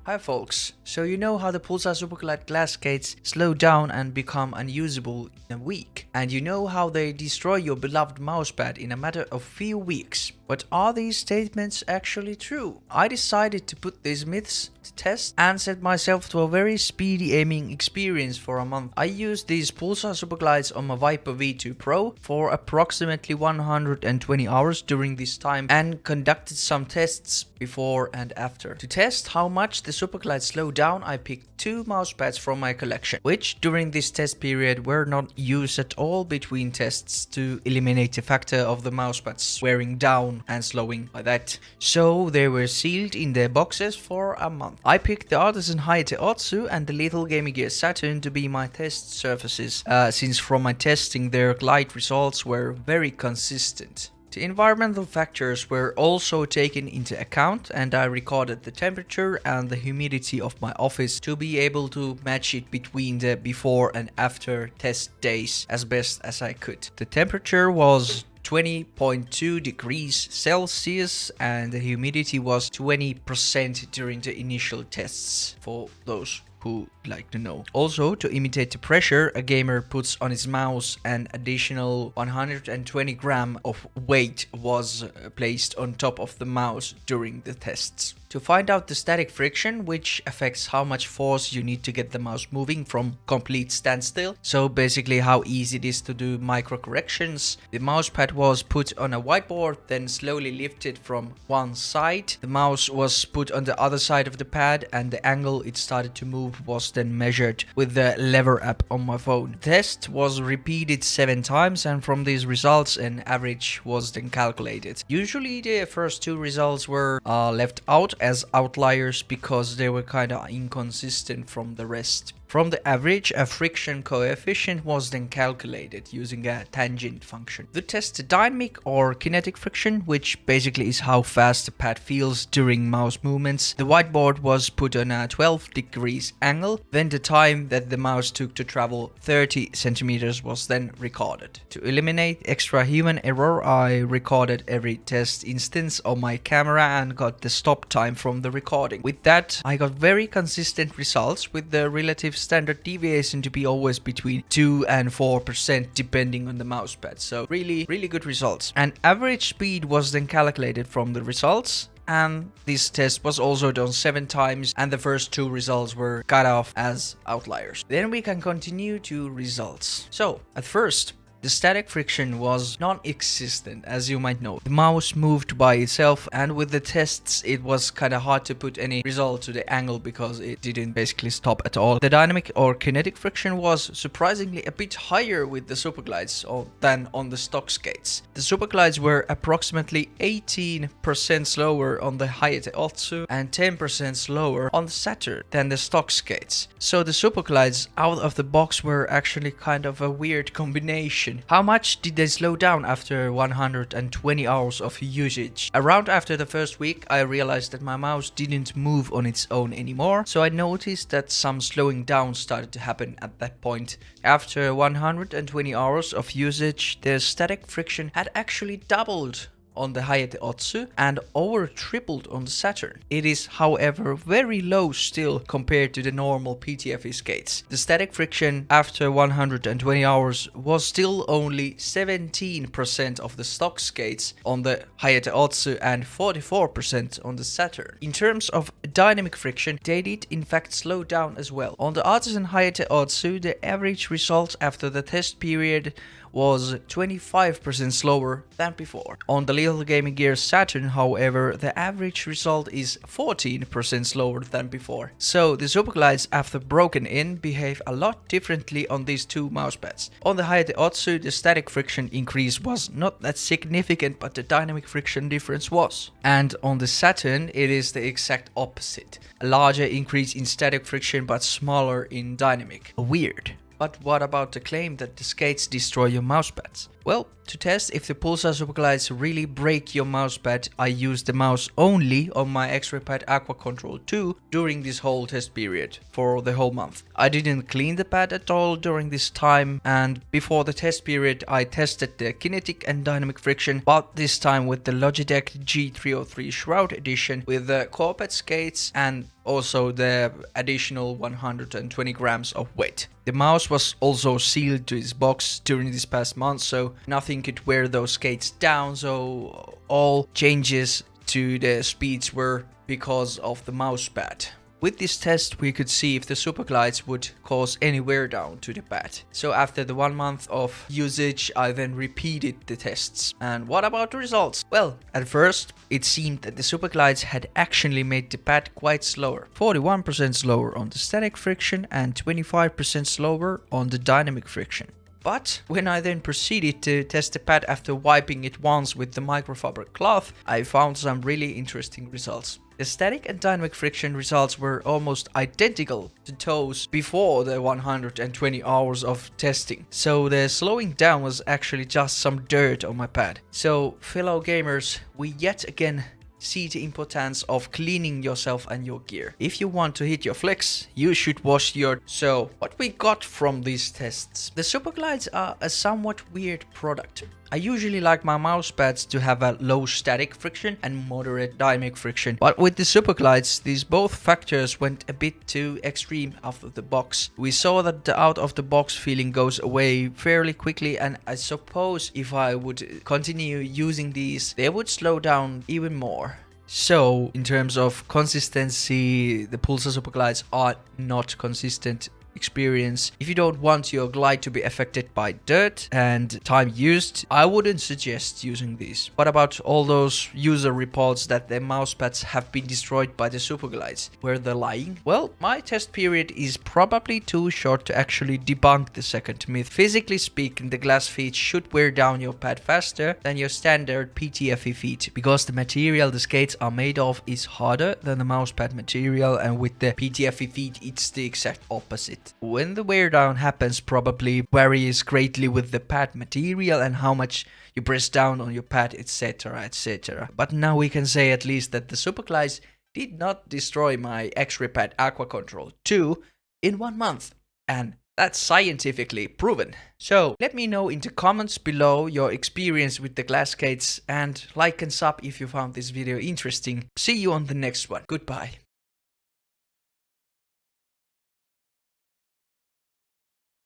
Hi folks, so you know how the Pulsar Superglide glass skates slow down and become unusable in a week. And you know how they destroy your beloved mousepad in a matter of few weeks. But are these statements actually true? I decided to put these myths to test and set myself to a very speedy aiming experience for a month. I used these Pulsar Superglides on my Viper V2 Pro for approximately 120 hours during this time and conducted some tests before and after. To test how much the Superglide slowed down, I picked two mousepads from my collection, which during this test period were not used at all between tests to eliminate the factor of the mousepads wearing down and slowing by that. So they were sealed in their boxes for a month. I picked the Artisan Hayate Otsu and the Little Gaming Gear Saturn to be my test surfaces, since from my testing their glide results were very consistent. The environmental factors were also taken into account, and I recorded the temperature and the humidity of my office to be able to match it between the before and after test days as best as I could. The temperature was 20.2 degrees Celsius and the humidity was 20% during the initial tests, for those who like to know. Also, to imitate the pressure a gamer puts on his mouse, an additional 120 gram of weight was placed on top of the mouse during the tests. To find out the static friction, which affects how much force you need to get the mouse moving from complete standstill, so basically how easy it is to do micro corrections, the mousepad was put on a whiteboard, then slowly lifted from one side. The mouse was put on the other side of the pad and the angle it started to move was then measured with the lever app on my phone. The test was repeated 7 times and from these results an average was then calculated. Usually the first 2 results were left out as outliers because they were kinda inconsistent from the rest. From the average, a friction coefficient was then calculated using a tangent function. To test the dynamic or kinetic friction, which basically is how fast the pad feels during mouse movements, the whiteboard was put on a 12 degrees angle, then the time that the mouse took to travel 30 centimeters was then recorded. To eliminate extra human error, I recorded every test instance on my camera and got the stop time from the recording. With that, I got very consistent results with the relative standard deviation to be always between 2 and 4% depending on the mousepad. So really good results. And average speed was then calculated from the results. And this test was also done 7 times and the first 2 results were cut off as outliers. Then we can continue to results. So at first, the static friction was non-existent, as you might know. The mouse moved by itself, and with the tests it was kinda hard to put any result to the angle because it didn't basically stop at all. The dynamic or kinetic friction was surprisingly a bit higher with the Superglides than on the stock skates. The Superglides were approximately 18% slower on the Hayate Otsu and 10% slower on the Saturn than the stock skates. So the Superglides out of the box were actually kind of a weird combination. How much did they slow down after 120 hours of usage? Around after the first week, I realized that my mouse didn't move on its own anymore, so I noticed that some slowing down started to happen at that point. After 120 hours of usage, the static friction had actually doubled on the Hayate Otsu and over tripled on the Saturn. It is however very low still compared to the normal PTFE skates. The static friction after 120 hours was still only 17% of the stock skates on the Hayate Otsu and 44% on the Saturn. In terms of dynamic friction, they did in fact slow down as well. On the Artisan Hayate Otsu, the average result after the test period was 25% slower than before. On the Little Gaming Gear Saturn, however, the average result is 14% slower than before. So the Superglides after broken in behave a lot differently on these 2 mousepads. On the Hayate Otsu, the static friction increase was not that significant, but the dynamic friction difference was. And on the Saturn, it is the exact opposite. A larger increase in static friction but smaller in dynamic. Weird. But what about the claim that the skates destroy your mousepads? Well, to test if the Pulsar Superglides really break your mousepad, I used the mouse only on my X-Ray Pad Aqua Control 2 during this whole test period for the whole month. I didn't clean the pad at all during this time, and before the test period I tested the kinetic and dynamic friction, but this time with the Logitech G303 Shroud Edition with the Corpet skates and also the additional 120 grams of weight. The mouse was also sealed to its box during this past month, so nothing could wear those skates down, so all changes to the speeds were because of the mouse pad. With this test we could see if the Superglides would cause any wear down to the pad. So after the 1 month of usage I then repeated the tests. And what about the results? Well, at first it seemed that the Superglides had actually made the pad quite slower. 41% slower on the static friction and 25% slower on the dynamic friction. But when I then proceeded to test the pad after wiping it once with the microfiber cloth, I found some really interesting results. The static and dynamic friction results were almost identical to those before the 120 hours of testing. So the slowing down was actually just some dirt on my pad. So fellow gamers, we yet again see the importance of cleaning yourself and your gear. If you want to hit your flex, you should wash your... So, what we got from these tests? The Superglides are a somewhat weird product. I usually like my mouse pads to have a low static friction and moderate dynamic friction, but with the Superglides, these both factors went a bit too extreme out of the box. We saw that the out of the box feeling goes away fairly quickly, and I suppose if I would continue using these, they would slow down even more. So, in terms of consistency, the Pulsar Superglides are not consistent experience. If you don't want your glide to be affected by dirt and time used, I wouldn't suggest using these. What about all those user reports that their mousepads have been destroyed by the Superglides? Were they lying? Well, my test period is probably too short to actually debunk the second myth. Physically speaking, the glass feet should wear down your pad faster than your standard PTFE feet, because the material the skates are made of is harder than the mousepad material, and with the PTFE feet it's the exact opposite. When the wear down happens probably varies greatly with the pad material and how much you press down on your pad, etc, etc. But now we can say at least that the Superglides did not destroy my X-Ray Pad Aqua Control 2 in 1 month, and that's scientifically proven. So let me know in the comments below your experience with the glass skates, and like and sub if you found this video interesting. See you on the next one. Goodbye.